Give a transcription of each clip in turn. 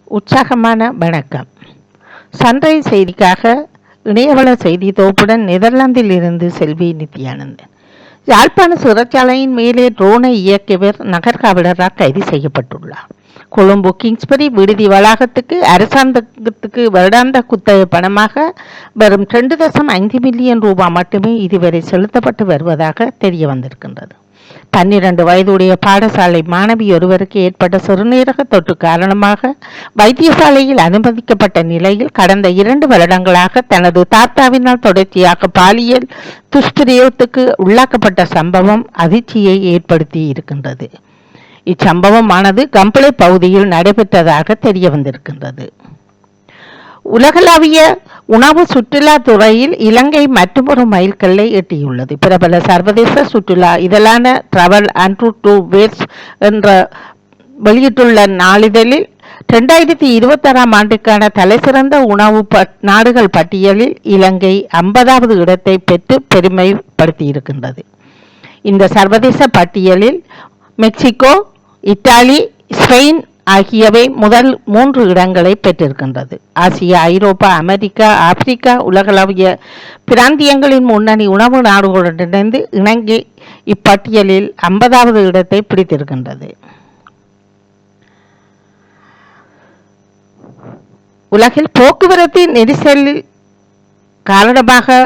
உற்சாகமான வணக்கம். சன்ரைஸ் செய்திக்காக இணையவள செய்தி தொகுப்புடன் நெதர்லாந்தில் இருந்து செல்வி நித்யானந்தன். யாழ்ப்பாண சிறைச்சாலையின் மேலே ட்ரோனை இயக்கியவர் நகர்காவலரால் கைது செய்யப்பட்டுள்ளார். கொழும்பு கிங்ஸ்பரி விடுதி வளாகத்துக்கு அரசாங்கத்துக்கு வருடாந்த குத்தகை பணமாக வரும் 2.5 மில்லியன் ரூபாய் மட்டுமே இதுவரை செலுத்தப்பட்டு வருவதாக தெரிய வந்திருக்கின்றது. 12 வயதுடைய பாடசாலை மாணவி ஒருவருக்கு ஏற்பட்ட சிறுநீரக தொற்று காரணமாக வைத்தியசாலையில் அனுமதிக்கப்பட்ட நிலையில் கடந்த 2 வருடங்களாக தனது தாத்தாவினால் தொடர்ச்சியாக பாலியல் துஷ்பிரயோகத்துக்கு உள்ளாக்கப்பட்ட சம்பவம் அதிர்ச்சியை ஏற்படுத்தி இருக்கின்றது. இச்சம்பவமானது கம்பளை பகுதியில் நடைபெற்றதாக தெரிய வந்திருக்கின்றது. உலகளாவிய உணவு சுற்றுலா துறையில் இலங்கை மற்றொரு மைல்கல்லை எட்டியுள்ளது. பிரபல சர்வதேச சுற்றுலா இதழான டிராவல் அண்ட் டு வேர்ஸ் என்ற வெளியிட்டுள்ள நாளிதழில் 2026 ஆண்டுக்கான தலைசிறந்த உணவு நாடுகள் பட்டியலில் இலங்கை 50வது இடத்தை பெற்று பெருமைப்படுத்தியிருக்கின்றது. இந்த சர்வதேச பட்டியலில் மெக்சிகோ, இத்தாலி, ஸ்பெயின் ஆகியவை முதல் 3 இடங்களை பெற்றிருக்கின்றது. ஆசியா, ஐரோப்பா, அமெரிக்கா, ஆப்பிரிக்கா உலகளவிய பிராந்தியங்களின் முன்னணி உணவு நாடுகளுடன் இணங்கி இப்பட்டியலில் 50வது இடத்தை பிடித்திருக்கின்றது. உலகில் போக்குவரத்து நெரிசல் காரணமாக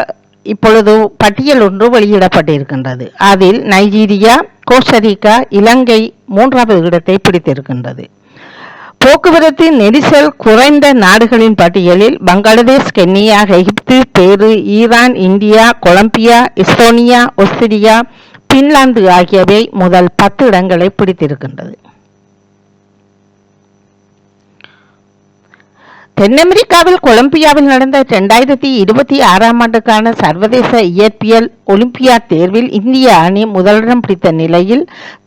இப்பொழுது பட்டியல் ஒன்று வெளியிடப்பட்டிருக்கின்றது. அதில் நைஜீரியா, கோஸ்டரிக்கா, இலங்கை 3வது இடத்தை பிடித்திருக்கின்றது. போக்குவரத்து நெரிசல் குறைந்த நாடுகளின் பட்டியலில் பங்களாதேஷ், கென்யா, எகிப்து, Peru, Iran, India, Colombia, Estonia, Austria, பின்லாந்து ஆகியவை முதல் 10 இடங்களை பிடித்திருக்கின்றது. தென் அமெரிக்காவில் கொலம்பியாவில் நடந்த 2026 ஆண்டுக்கான சர்வதேச இயற்பியல் ஒலிம்பியாட் தேர்வில் இந்திய அணி முதலிடம் பிடித்த நிலையில்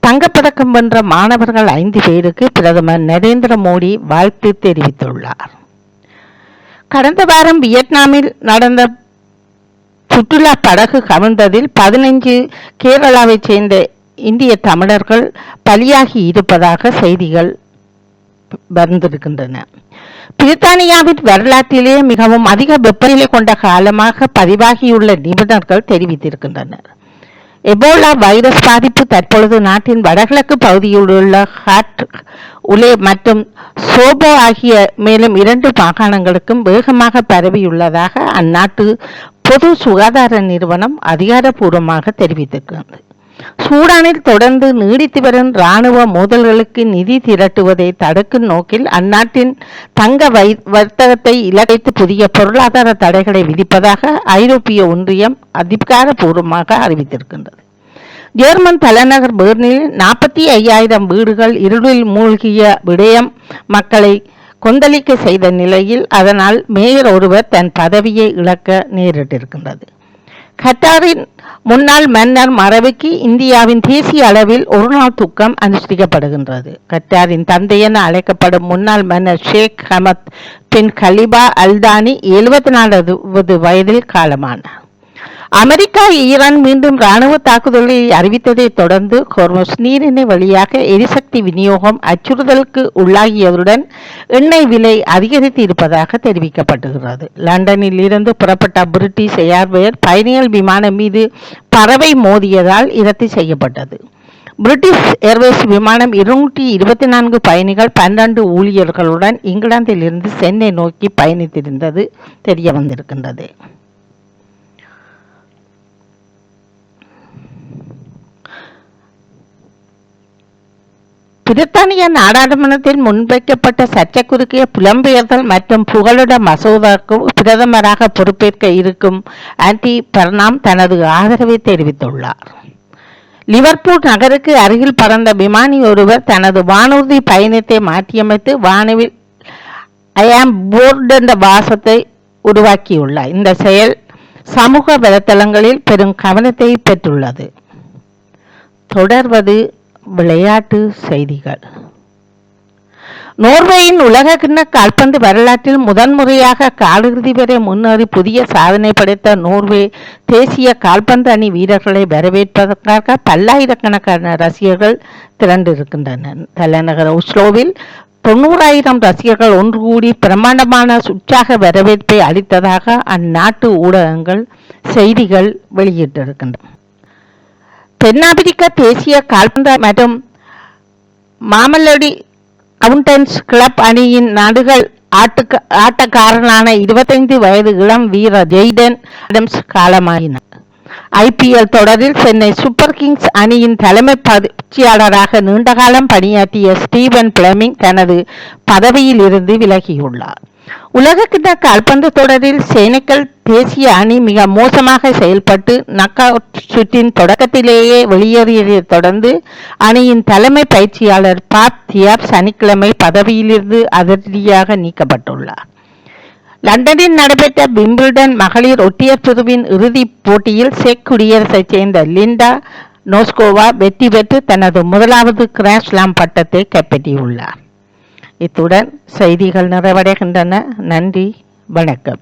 தங்கப்பதக்கம் வென்ற மாணவர்கள் 5 பேருக்கு பிரதமர் நரேந்திர மோடி வாழ்த்து தெரிவித்துள்ளார். கடந்த வாரம் வியட்நாமில் நடந்த சுற்றுலா படகு கவிழ்ந்ததில் 15 கேரளாவைச் சேர்ந்த இந்திய தமிழர்கள் பலியாகி இருப்பதாக செய்திகள் வந்திருக்கின்றன. பிரித்தானியாவின் வரலாற்றிலே மிகவும் அதிக வெப்பநிலை கொண்ட காலமாக பதிவாகியுள்ள நிபுணர்கள் தெரிவித்திருக்கின்றனர். எபோலா வைரஸ் பாதிப்பு தற்பொழுது நாட்டின் வடகிழக்கு பகுதியில் உள்ள ஹாட், உலே மற்றும் சோபோ ஆகிய மேலும் 2 மாகாணங்களுக்கும் வேகமாக பரவியுள்ளதாக அந்நாட்டு பொது சுகாதார நிறுவனம் அதிகாரப்பூர்வமாக தெரிவித்திருக்கிறது. சூடானில் தொடர்ந்து நீடித்து வரும் இராணுவ மோதல்களுக்கு நிதி திரட்டுவதை தடுக்கும் நோக்கில் அந்நாட்டின் தங்க வர்த்தகத்தை இலக்கைத்து புதிய பொருளாதார தடைகளை விதிப்பதாக ஐரோப்பிய ஒன்றியம் அதிகாரப்பூர்வமாக அறிவித்திருக்கின்றது. ஜெர்மன் தலைநகர் பெர்லினில் 45,000 வீடுகள் இருளில் மூழ்கிய விடயம் மக்களை கொந்தளிக்க செய்த நிலையில் அதனால் மேயர் ஒருவர் தன் பதவியை இழக்க நேரிட்டிருக்கின்றது. கட்டாரின் முன்னாள் மன்னர் மறைவுக்கு இந்தியாவின் தேசிய அளவில் ஒரு நாள் துக்கம் அனுஷ்டிக்கப்படுகின்றது. கட்டாரின் தந்தை என அழைக்கப்படும் முன்னாள் மன்னர் ஷேக் ஹமத் பின் கலிபா அல்தானி 74 வயதில் காலமானார். அமெரிக்கா, ஈரான் மீண்டும் இராணுவ தாக்குதலை அறிவித்ததை தொடர்ந்து ஹோர்முஸ் நீரிணை வழியாக எரிசக்தி விநியோகம் அச்சுறுத்தலுக்கு உள்ளாகியதுடன் எண்ணெய் விலை அதிகரித்து இருப்பதாக தெரிவிக்கப்பட்டுகிறது. லண்டனில் இருந்து புறப்பட்ட பிரிட்டிஷ் ஏர்வேஸ் பயணிகள் விமானம் மீது பறவை மோதியதால் ரத்து செய்யப்பட்டது. பிரிட்டிஷ் ஏர்வேஸ் விமானம் 224 பயணிகள் 12 ஊழியர்களுடன் இங்கிலாந்தில் இருந்து சென்னை நோக்கி பயணித்திருந்தது தெரிய வந்திருக்கின்றது. பிரித்தானிய நாடாளுமன்றத்தில் முன்வைக்கப்பட்ட சர்ச்சைக்குரிய புலம்பெயர்தல் மற்றும் புகலிட மசோதாவுக்கு பிரதமராக பொறுப்பேற்க இருக்கும் ஆண்டி பர்னாம் தனது ஆதரவை தெரிவித்துள்ளார். லிவர்பூல் நகருக்கு அருகில் பறந்த விமானி ஒருவர் தனது வானூர்தி பயணத்தை மாற்றியமைத்து வானவில் ஐ ஆம் போர்டு என்ற வாசத்தை உருவாக்கியுள்ளார். இந்த செயல் சமூக வலைத்தளங்களில் பெரும் கவனத்தை பெற்றுள்ளது. தொடர்வது விளையாட்டு செய்திகள். நோர்வேயின் உலகக்கிண்ண கால்பந்து வரலாற்றில் முதன்முறையாக காலிறுதி வரை முன்னேறி புதிய சாதனை படைத்த நோர்வே தேசிய கால்பந்து அணி வீரர்களை வரவேற்பதற்காக பல்லாயிரக்கணக்கான ரசிகர்கள் திரண்டிருக்கின்றனர். தலைநகர் ஒஸ்லோவில் 90,000 ரசிகர்கள் ஒன்று கூடி பிரம்மாண்டமான உற்சாக வரவேற்பை அளித்ததாக அந்நாட்டு ஊடகங்கள் செய்திகள் வெளியிட்டிருக்கின்றன. தென்னாப்பிரிக்க தேசிய கால்பந்து மற்றும் மாமெலோடி கவுண்டன்ஸ் கிளப் அணியின் நாடுகள் ஆட்டக்காரனான 25 வயது இளம் வீரர் ஜெய்டன் ஆடம்ஸ் காலமாயினார். IPL தொடரில் சென்னை சூப்பர் கிங்ஸ் அணியின் தலைமை பயிற்சியாளராக நீண்டகாலம் பணியாற்றிய ஸ்டீவன் பிளமிங் தனது பதவியில் இருந்து விலகியுள்ளார். உலகக்கிண்ண கால்பந்து தொடரில் செனகல் தேசிய அணி மிக மோசமாக செயல்பட்டு நக் அவுட் சுற்றின் தொடக்கத்திலேயே வெளியேறியதை தொடர்ந்து அணியின் தலைமை பயிற்சியாளர் பாப் தியாப் சனிக்கிழமை பதவியிலிருந்து அதிரடியாக நீக்கப்பட்டுள்ளார். லண்டனில் நடைபெற்ற விம்பிள்டன் மகளிர் ஒற்றையர் பிரிவின் இறுதிப் போட்டியில் செக் குடியரசைச் சேர்ந்த லிண்டா நோஸ்கோவா வெற்றி பெற்று தனது முதலாவது கிராண்ட் ஸ்லாம் பட்டத்தை கைப்பற்றியுள்ளார். இத்துடன் செய்திகள் நிறைவடைகின்றன. நன்றி, வணக்கம்.